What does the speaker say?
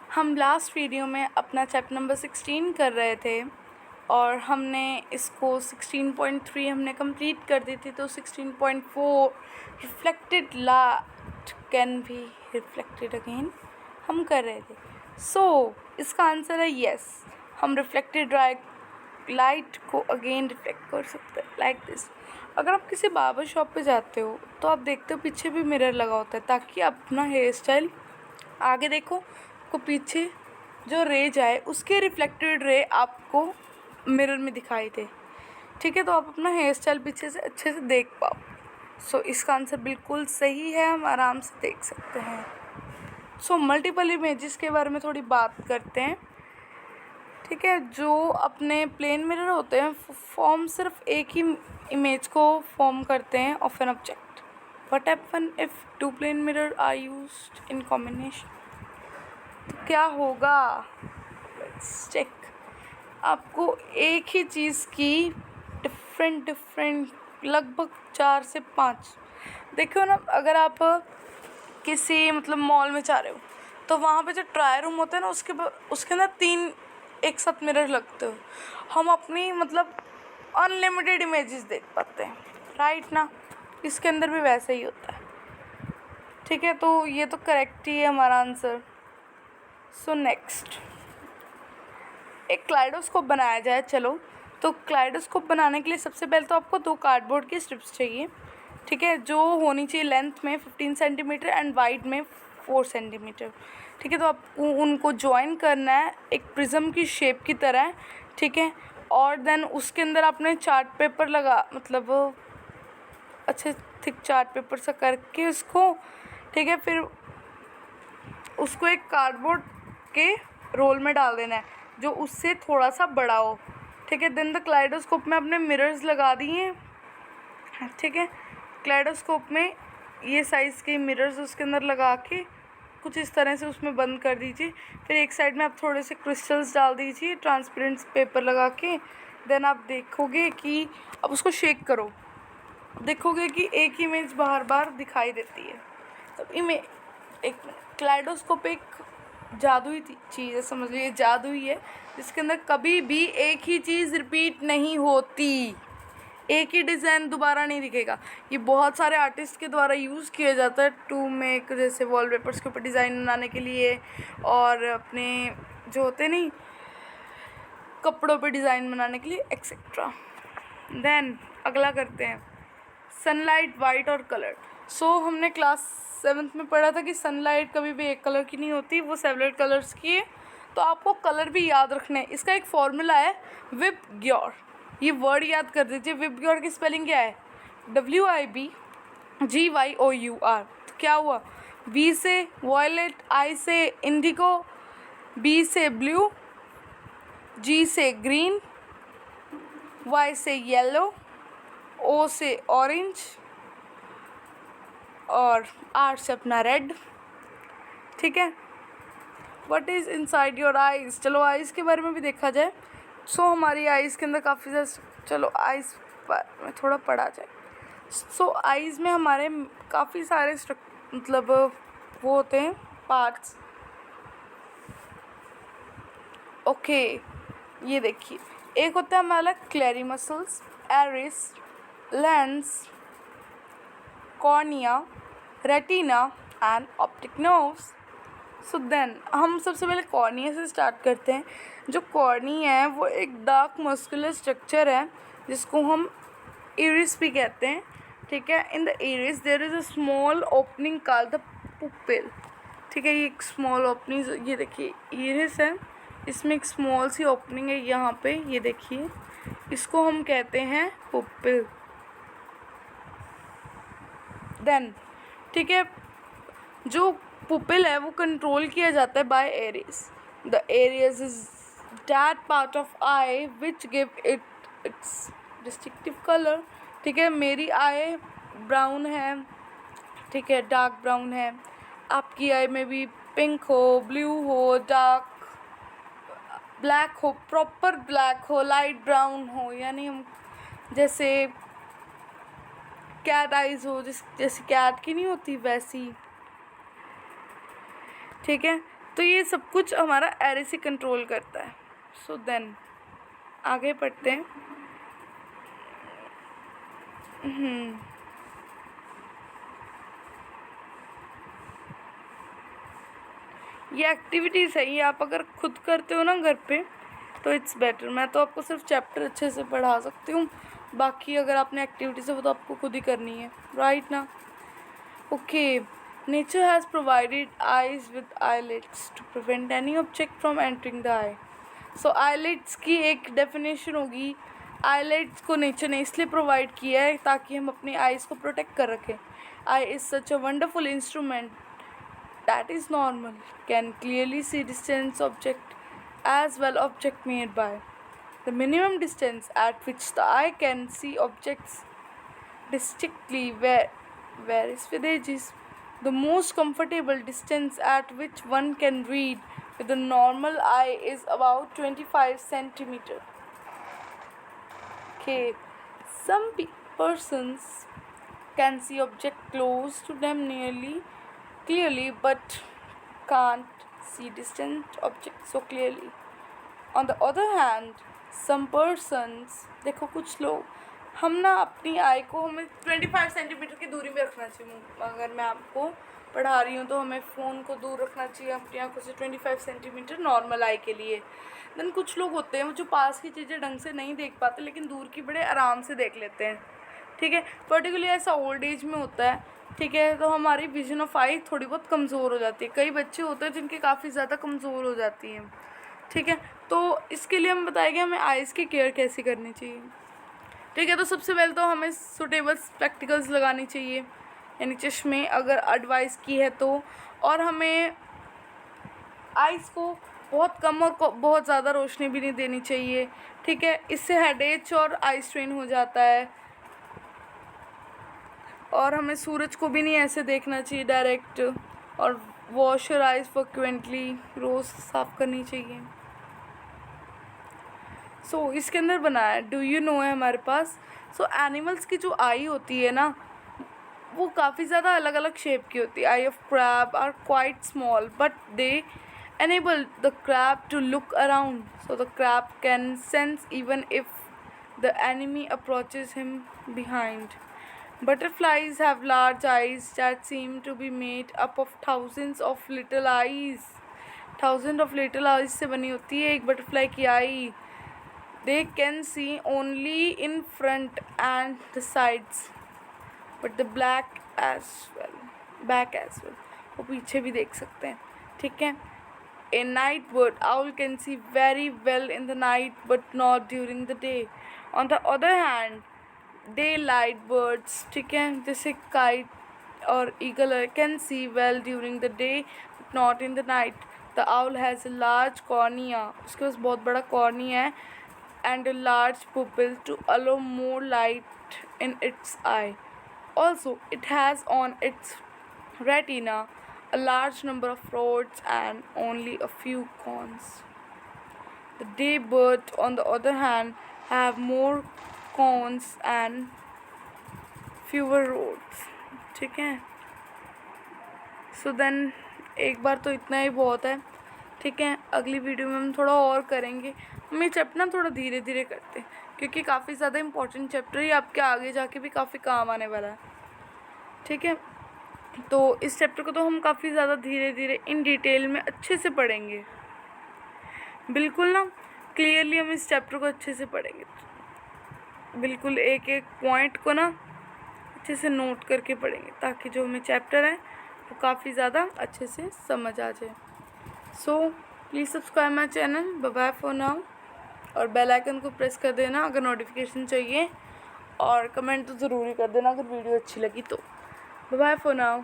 हम last video में अपना चैप्टर नंबर 16 कर रहे थे और हमने इसको 16.3 हमने कंप्लीट कर दी थी। तो 16.4 reflected light can be reflected again हम कर रहे थे। इसका आंसर है यस, हम रिफ्लेक्टेड लाइट को अगेन रिफ्लेक्ट कर सकते हैं लाइक दिस। अगर आप किसी बार्बर शॉप पे जाते हो तो आप देखते हो पीछे भी मिरर लगा होता है ताकि आप अपना हेयर स्टाइल आगे देखो को पीछे जो रे जाए उसके रिफ्लेक्टेड रे आपको मिरर में दिखाई दे। ठीक है, तो आप अपना हेयर स्टाइल पीछे से अच्छे से देख पाओ। इसका आंसर बिल्कुल सही है, हम आराम से देख सकते हैं। मल्टीपल इमेजेस के बारे में थोड़ी बात करते हैं। ठीक है, जो अपने प्लेन मिरर होते हैं फॉर्म सिर्फ एक ही इमेज को फॉर्म करते हैं of an object. What happen if two plane mirror are used in combination? तो क्या होगा, लेट्स चेक। आपको एक ही चीज़ की डिफरेंट लगभग 4 से 5 देखो ना। अगर आप किसी मॉल में जा रहे हो तो वहाँ पे जो ट्राई रूम होता है ना उसके अंदर 3 एक साथ मिरर लगते हो। हम अपनी अनलिमिटेड इमेजेस देख पाते हैं, राइट ना। इसके अंदर भी वैसे ही होता है। ठीक है, तो ये तो करेक्ट ही है हमारा आंसर। नेक्स्ट, एक क्लाइडोस्कोप बनाया जाए। चलो, तो क्लाइडोस्कोप बनाने के लिए सबसे पहले तो आपको 2 कार्डबोर्ड की स्ट्रिप्स चाहिए। ठीक है, जो होनी चाहिए लेंथ में 15 सेंटीमीटर एंड वाइड में 4 सेंटीमीटर। ठीक है, तो आपको उनको ज्वाइन करना है एक प्रिज्म की शेप की तरह। ठीक है, और देन उसके अंदर आपने चार्ट पेपर लगा अच्छे थिक चार्ट पेपर सा करके उसको, ठीक है, फिर उसको एक कार्डबोर्ड के रोल में डाल देना है जो उससे थोड़ा सा बड़ा हो। ठीक है, देन द क्लाइडोस्कोप में आपने मिरर्स लगा दिए। ठीक है, क्लाइडोस्कोप में ये साइज़ के मिरर्स उसके अंदर लगा के कुछ इस तरह से उसमें बंद कर दीजिए। फिर एक साइड में आप थोड़े से क्रिस्टल्स डाल दीजिए ट्रांसपेरेंट पेपर लगा के। देन आप देखोगे कि अब उसको शेक करो, देखोगे कि एक इमेज बार बार दिखाई देती है। तो एक क्लाइडोस्कोप एक जादुई चीज़ है, समझ लीजिए जादू ही है, जिसके अंदर कभी भी एक ही चीज़ रिपीट नहीं होती, एक ही डिज़ाइन दोबारा नहीं दिखेगा। ये बहुत सारे आर्टिस्ट के द्वारा यूज़ किया जाता है टू मेक, जैसे वॉलपेपर्स के ऊपर डिज़ाइन बनाने के लिए और अपने जो होते नहीं कपड़ों पे डिज़ाइन बनाने के लिए एक्सेट्रा। देन अगला करते हैं सनलाइट वाइट और कलर्ड। हमने क्लास 7th में पढ़ा था कि सनलाइट कभी भी एक कलर की नहीं होती, वो सेवरल कलर्स की है। तो आपको कलर भी याद रखने हैं। इसका एक फॉर्मूला है विबग्योर, ये वर्ड याद कर दीजिए। विबग्योर की स्पेलिंग क्या है? WIBGYOUR। तो क्या हुआ? V से वॉयलेट, I से इंडिगो, B से ब्लू, G से ग्रीन, Y से येलो, O से ऑरेंज और R से अपना रेड। ठीक है, what is inside your eyes? चलो आइज़ के बारे में भी देखा जाए। हमारी आइज़ के अंदर काफ़ी ज़्यादा, चलो आइज़ पर में थोड़ा पढ़ा जाए। आइज़ में हमारे काफ़ी सारे वो होते हैं पार्ट्स। ओके, ये देखिए, एक होता है हमारा ciliary muscles, iris, lens, cornea, retina and optic nerves. Then हम सबसे पहले कॉर्निया से स्टार्ट करते हैं। जो कॉर्निया है वो एक डार्क मस्कुलर स्ट्रक्चर है जिसको हम इरिस भी कहते हैं। ठीक है, in the iris there is a small opening called the pupil. ठीक है, ये एक स्मॉल ओपनिंग, ये देखिए इरिस है, इसमें एक स्मॉल सी ओपनिंग है यहाँ पे, ये देखिए, इसको हम कहते हैं पुपिल। देन ठीक है, जो पुपिल है वो कंट्रोल किया जाता है by iris. The iris is that part of eye which give it its distinctive colour. ठीक है, मेरी आई ब्राउन है, ठीक है, डार्क ब्राउन है। आपकी आई में भी पिंक हो, ब्लू हो, डार्क ब्लैक हो, प्रॉपर ब्लैक हो, लाइट ब्राउन हो, यानी हम जैसे कैट आइज हो, जैसे कैट की नहीं होती वैसी, ठीक है। तो ये सब कुछ हमारा एरे से कंट्रोल करता है। सो देन आगे पढ़ते हैं। ये एक्टिविटीज़ है, ये आप अगर खुद करते हो ना घर पे तो इट्स बेटर। मैं तो आपको सिर्फ चैप्टर अच्छे से पढ़ा सकती हूँ, बाकी अगर आपने एक्टिविटीज़ है वो तो आपको खुद ही करनी है, राइट ना। Okay, nature has provided eyes with eyelids to prevent any object from entering the eye. So eyelids की एक डेफिनेशन होगी, आईलिड्स को नेचर ने इसलिए प्रोवाइड किया है ताकि हम अपनी आइज़ को प्रोटेक्ट कर रखें। Eye is such a wonderful instrument that is normal, can clearly see distant object as well object nearby. The minimum distance at which the eye can see objects distinctly varies with ages. The most comfortable distance at which one can read with a normal eye is about 25 centimeter. Okay, some persons can see object close to them clearly but can't see distant objects so clearly. On the other hand, some persons, देखो कुछ लोग, हम ना अपनी आई को हमें 25 centimetre की दूरी में रखना चाहिए। अगर मैं आपको पढ़ा रही हूँ तो हमें फ़ोन को दूर रखना चाहिए अपनी आँखों से 25 सेंटीमीटर नॉर्मल आई के लिए। देन कुछ लोग होते हैं जो पास की चीज़ें ढंग से नहीं देख पाते लेकिन दूर की बड़े आराम से देख लेते हैं, ठीक है। पर्टिकुलरली ऐसा ओल्ड एज में होता है, ठीक है। तो हमारी विजन ऑफ आई थोड़ी बहुत कमज़ोर हो जाती है। कई बच्चे होते हैं जिनकी काफ़ी ज़्यादा कमज़ोर हो जाती हैं, ठीक है। तो इसके लिए हम बताएंगे हमें आइज़ की केयर कैसे करनी चाहिए, ठीक है। तो सबसे पहले तो हमें सूटेबल स्पेक्टिकल्स लगानी चाहिए, यानी चश्मे अगर एडवाइस की है तो। और हमें आइज़ को बहुत कम और बहुत ज़्यादा रोशनी भी नहीं देनी चाहिए, ठीक है। इससे हेडेच और आई स्ट्रेन हो जाता है। और हमें सूरज को भी नहीं ऐसे देखना चाहिए डायरेक्ट। और वॉश योर आइज़ फ्रिक्वेंटली, रोज़ साफ़ करनी चाहिए। सो इसके अंदर बनाया डू यू नो है हमारे पास। सो एनिमल्स की जो आई होती है ना वो काफ़ी ज़्यादा अलग अलग शेप की होती है। Eye of crab are quite small but they enable the crab to look around, so the crab can sense even if the enemy approaches him behind. Butterflies have large eyes that seem to be made up of thousands of little eyes. Thousands of little eyes से बनी होती है एक butterfly की आई। They can see only in front and the sides, but the back as well. वो पीछे भी देख सकते हैं, ठीक है। A night bird owl can see very well in the night but not during the day. On the other hand, daylight birds, ठीक है, जैसे kite और eagle can see well during the day but not in the night. The owl has a large cornea, उसके पास बहुत बड़ा cornea है, and a large pupil to allow more light in its eye. Also, it has on its retina a large number of rods and only a few cones. The day bird, on the other hand, have more cones and fewer rods, ठीक है। So then एक बार तो इतना ही बहुत है, ठीक है। अगली वीडियो में हम थोड़ा और करेंगे। हम ये चैप्टर ना थोड़ा धीरे धीरे करते हैं क्योंकि काफ़ी ज़्यादा इम्पोर्टेंट चैप्टर ही आपके आगे जाके भी काफ़ी काम आने वाला है, ठीक है। तो इस चैप्टर को तो हम काफ़ी ज़्यादा धीरे धीरे इन डिटेल में अच्छे से पढ़ेंगे, बिल्कुल ना क्लियरली हम इस चैप्टर को अच्छे से पढ़ेंगे। बिल्कुल एक एक पॉइंट को ना अच्छे से नोट करके पढ़ेंगे ताकि जो हमें चैप्टर है वो काफ़ी ज़्यादा अच्छे से समझ आ जाए। So please subscribe my channel. Bye bye for now. और बेल आइकन को प्रेस कर देना अगर नोटिफिकेशन चाहिए, और कमेंट तो ज़रूर ही कर देना अगर वीडियो अच्छी लगी तो। Bye bye for now.